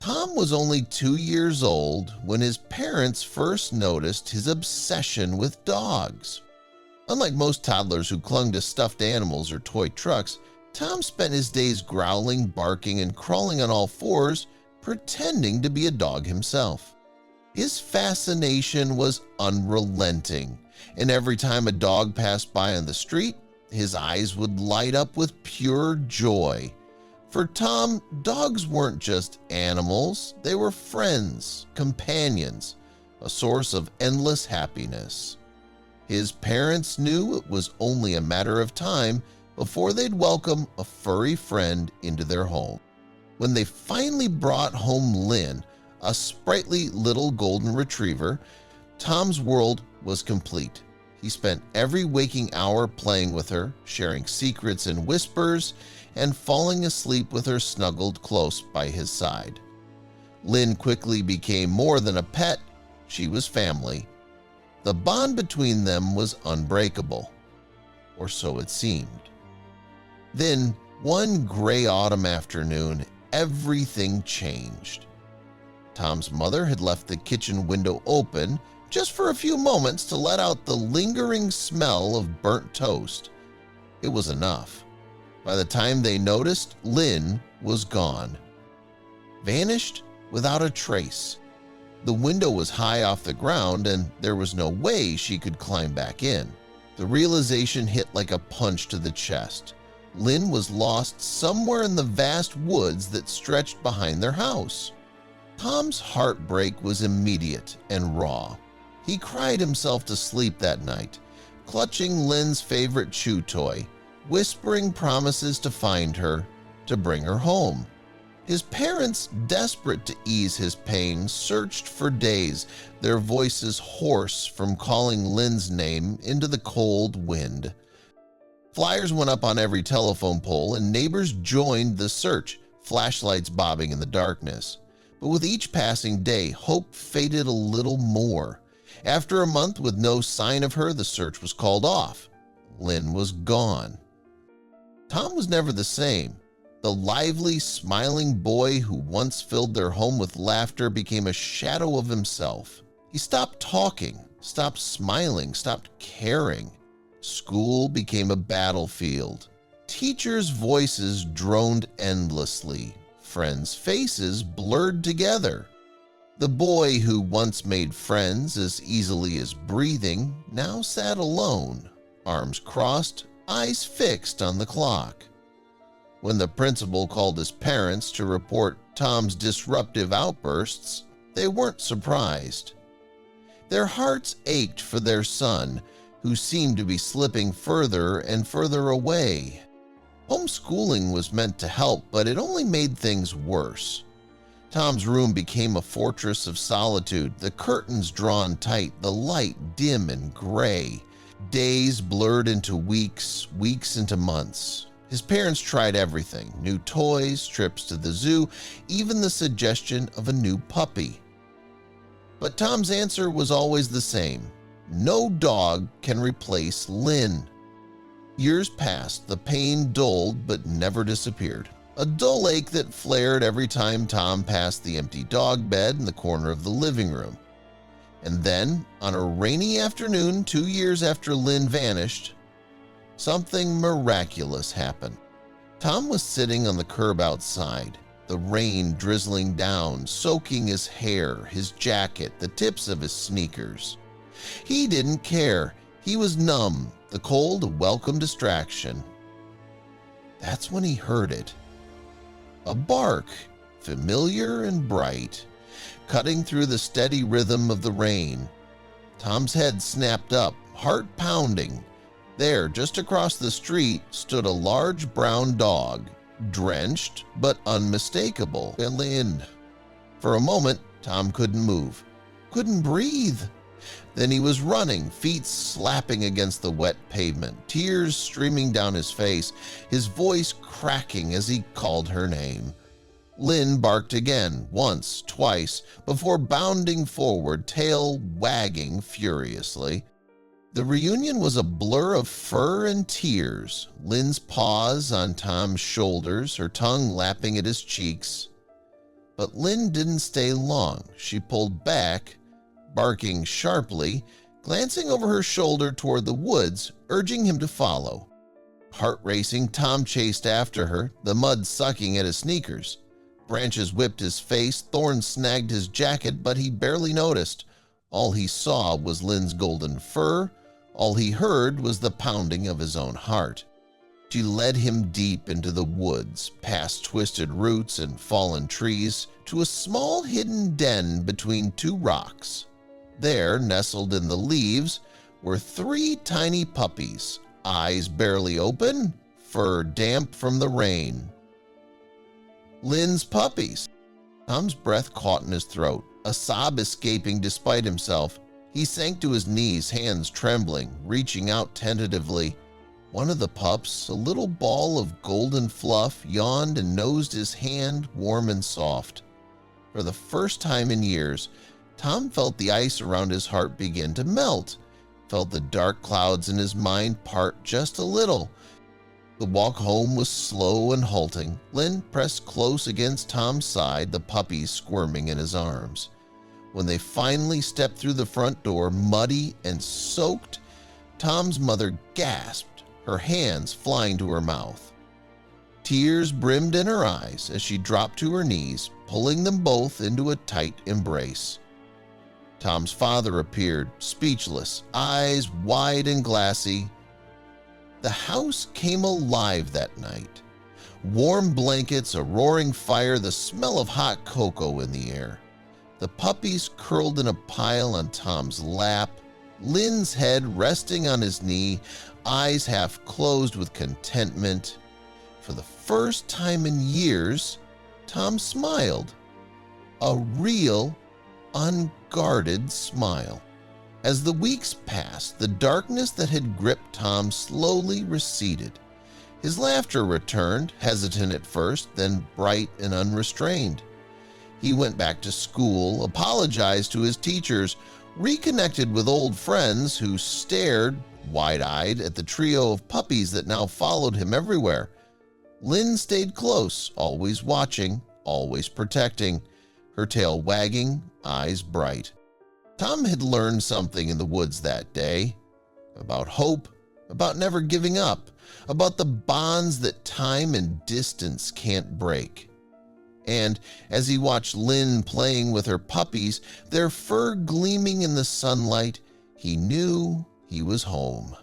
Tom was only 2 years old when his parents first noticed his obsession with dogs. Unlike most toddlers who clung to stuffed animals or toy trucks, Tom spent his days growling, barking, and crawling on all fours, pretending to be a dog himself. His fascination was unrelenting, and every time a dog passed by on the street, his eyes would light up with pure joy. For Tom, dogs weren't just animals, they were friends, companions, a source of endless happiness. His parents knew it was only a matter of time before they'd welcome a furry friend into their home. When they finally brought home Lynn, a sprightly little golden retriever, Tom's world was complete. He spent every waking hour playing with her, sharing secrets and whispers, and falling asleep with her snuggled close by his side. Lynn quickly became more than a pet, she was family. The bond between them was unbreakable, or so it seemed. Then, one gray autumn afternoon, everything changed. Tom's mother had left the kitchen window open just for a few moments to let out the lingering smell of burnt toast. It was enough. By the time they noticed, Lynn was gone. Vanished without a trace. The window was high off the ground and there was no way she could climb back in. The realization hit like a punch to the chest. Lynn was lost somewhere in the vast woods that stretched behind their house. Tom's heartbreak was immediate and raw. He cried himself to sleep that night, clutching Lynn's favorite chew toy, whispering promises to find her, to bring her home. His parents, desperate to ease his pain, searched for days, their voices hoarse from calling Lynn's name into the cold wind. Flyers went up on every telephone pole and neighbors joined the search, flashlights bobbing in the darkness. But with each passing day, hope faded a little more. After a month with no sign of her, the search was called off. Lynn was gone. Tom was never the same. The lively, smiling boy who once filled their home with laughter became a shadow of himself. He stopped talking, stopped smiling, stopped caring. School became a battlefield. Teachers' voices droned endlessly. Friends' faces blurred together. The boy who once made friends as easily as breathing now sat alone, arms crossed, eyes fixed on the clock. When the principal called his parents to report Tom's disruptive outbursts, they weren't surprised. Their hearts ached for their son, who seemed to be slipping further and further away. Homeschooling was meant to help, but it only made things worse. Tom's room became a fortress of solitude, the curtains drawn tight, the light dim and gray. Days blurred into weeks, weeks into months. His parents tried everything: new toys, trips to the zoo, even the suggestion of a new puppy. But Tom's answer was always the same: no dog can replace Lynn. Years passed, the pain dulled but never disappeared. A dull ache that flared every time Tom passed the empty dog bed in the corner of the living room. And then, on a rainy afternoon 2 years after Lynn vanished, something miraculous happened. Tom was sitting on the curb outside, the rain drizzling down, soaking his hair, his jacket, the tips of his sneakers. He didn't care. He was numb, the cold a welcome distraction. That's when he heard it. A bark, familiar and bright, cutting through the steady rhythm of the rain. Tom's head snapped up, heart pounding. There, just across the street, stood a large brown dog, drenched but unmistakable. Lynn. For a moment, Tom couldn't move, couldn't breathe. Then he was running, feet slapping against the wet pavement, tears streaming down his face, his voice cracking as he called her name. Lynn barked again, once, twice, before bounding forward, tail wagging furiously. The reunion was a blur of fur and tears, Lynn's paws on Tom's shoulders, her tongue lapping at his cheeks. But Lynn didn't stay long. She pulled back, barking sharply, glancing over her shoulder toward the woods, urging him to follow. Heart racing, Tom chased after her, the mud sucking at his sneakers. Branches whipped his face, thorns snagged his jacket, but he barely noticed. All he saw was Lynn's golden fur. All he heard was the pounding of his own heart. She led him deep into the woods, past twisted roots and fallen trees, to a small hidden den between two rocks. There, nestled in the leaves, were three tiny puppies, eyes barely open, fur damp from the rain. Lynn's puppies. Tom's breath caught in his throat, a sob escaping despite himself. He sank to his knees, hands trembling, reaching out tentatively. One of the pups, a little ball of golden fluff, yawned and nosed his hand, warm and soft. For the first time in years, Tom felt the ice around his heart begin to melt, felt the dark clouds in his mind part just a little. The walk home was slow and halting. Lynn pressed close against Tom's side, the puppies squirming in his arms. When they finally stepped through the front door, muddy and soaked, Tom's mother gasped, her hands flying to her mouth. Tears brimmed in her eyes as she dropped to her knees, pulling them both into a tight embrace. Tom's father appeared, speechless, eyes wide and glassy. The house came alive that night. Warm blankets, a roaring fire, the smell of hot cocoa in the air. The puppies curled in a pile on Tom's lap, Lynn's head resting on his knee, eyes half closed with contentment. For the first time in years, Tom smiled. A real, unguarded smile. As the weeks passed, the darkness that had gripped Tom slowly receded. His laughter returned, hesitant at first, then bright and unrestrained. He went back to school, apologized to his teachers, reconnected with old friends who stared, wide-eyed, at the trio of puppies that now followed him everywhere. Lynn stayed close, always watching, always protecting, her tail wagging, eyes bright. Tom had learned something in the woods that day, about hope, about never giving up, about the bonds that time and distance can't break. And as he watched Lynn playing with her puppies, their fur gleaming in the sunlight, he knew he was home.